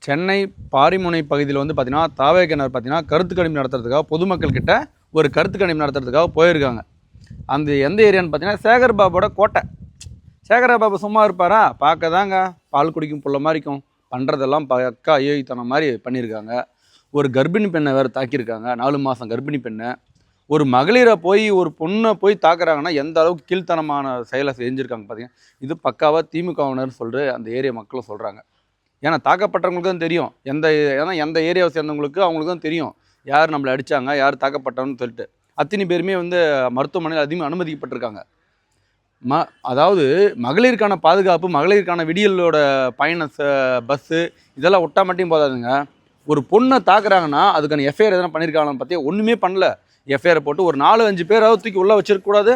சென்னை பாரிமுனை பகுதியில் வந்து பார்த்தீங்கன்னா தாவேகனர் பார்த்தீங்கன்னா கருத்து கணிப்பு நடத்துறதுக்காக பொதுமக்கள் கிட்ட ஒரு கருத்து கணிப்பு நடத்துறதுக்காக போயிருக்காங்க. அந்த எந்த ஏரியான்னு பார்த்தீங்கன்னா சேகர்பாபோட கோட்டை. சேகர்பாபு சும்மா இருப்பாரா? பார்க்க தாங்க பால் குடிக்கும் புள்ள மாதிரிக்கும் பண்ணுறதெல்லாம் பக்கா அயோக்கித்தனம் மாதிரி பண்ணியிருக்காங்க. ஒரு கர்ப்பிணி பெண்ணை வேறு தாக்கியிருக்காங்க. 4 மாதம் கர்ப்பிணி பெண்ணை. ஒரு மகளிரை போய் ஒரு பொண்ணை போய் தாக்குறாங்கன்னா எந்த அளவுக்கு கீழ்த்தனமான செயலை செஞ்சுருக்காங்க பார்த்தீங்கன்னா. இது பக்காவாக திமுகவினர்னு சொல்லிட்டு அந்த ஏரியா மக்களும் சொல்கிறாங்க. ஏன்னா தாக்கப்பட்டவங்களுக்கு தான் தெரியும். ஏன்னா எந்த ஏரியாவை சேர்ந்தவங்களுக்கு அவங்களுக்கு தான் தெரியும் யார் நம்மளை அடித்தாங்க, யார் தாக்கப்பட்டவன்னு சொல்லிட்டு. அத்தனை பேருமே வந்து மருத்துவமனையில் அதிகமாக அனுமதிக்கப்பட்டிருக்காங்க. அதாவது மகளிருக்கான பாதுகாப்பு, மகளிருக்கான விடியலோட பயண பஸ்ஸு இதெல்லாம் விட்டா மட்டும் போதாதுங்க. ஒரு பொண்ணை தாக்குறாங்கன்னா அதுக்கான எஃப்ஐஆர் எதனா பண்ணியிருக்காங்கன்னு பார்த்தியா? ஒன்றுமே பண்ணல. எஃப்ஐஆர் போட்டு ஒரு 4-5 பேராவது தூக்கி உள்ளே வச்சிருக்கக்கூடாது.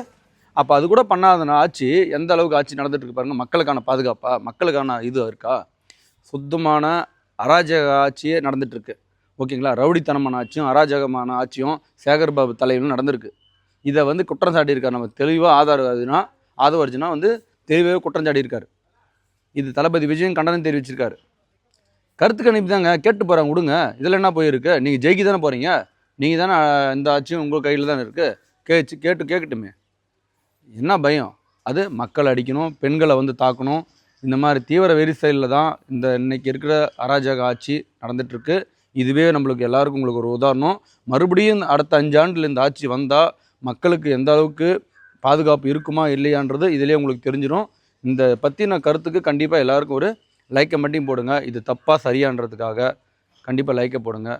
அப்போ அது கூட பண்ணாதனா ஆட்சி எந்த அளவுக்கு ஆட்சி நடந்துட்டு இருக்கு பாருங்க. மக்களுக்கான பாதுகாப்பா, மக்களுக்கான இது இருக்கா? சுத்தமான அராஜக ஆட்சியே நடந்துகிட்ருக்கு. ஓகேங்களா? ரவுடித்தனமான ஆட்சியும் அராஜகமான ஆட்சியும் சேகர்பாபு தலைவரும் நடந்திருக்கு. இதை வந்து குற்றம் சாட்டியிருக்கார். நம்ம தெளிவாக ஆதவர்ஜுனா வந்து தெளிவாகவே குற்றம் சாட்டியிருக்காரு. இது தளபதி விஜயன் கண்டனம் தெரிவிச்சிருக்காரு. கருத்து கணிப்பு தாங்க கேட்டு போகிறாங்க, விடுங்க. இதில் என்ன போயிருக்கு? நீங்கள் ஜெயிக்க தானே போகிறீங்க. நீங்கள் தானே இந்த ஆட்சியும் உங்கள் கையில் தானே இருக்குது. கேட்கட்டுமே. என்ன பயம்? அது மக்கள் அடிக்கணும், பெண்களை வந்து தாக்கணும். இந்த மாதிரி தீவிர வெறி செயலில் தான் இந்த இன்றைக்கி இருக்கிற அராஜக ஆட்சி நடந்துகிட்ருக்கு. இதுவே நம்மளுக்கு எல்லாருக்கும் உங்களுக்கு ஒரு உதாரணம். மறுபடியும் அடுத்த 5 ஆண்டில் இந்த ஆட்சி வந்தால் மக்களுக்கு எந்த அளவுக்கு பாதுகாப்பு இருக்குமா இல்லையான்றது இதிலே உங்களுக்கு தெரிஞ்சிடும். இந்த பற்றின கருத்துக்கு கண்டிப்பாக எல்லாருக்கும் ஒரு லைக்கை மட்டும் போடுங்க. இது தப்பாக சரியான்றதுக்காக கண்டிப்பாக லைக்கை போடுங்க.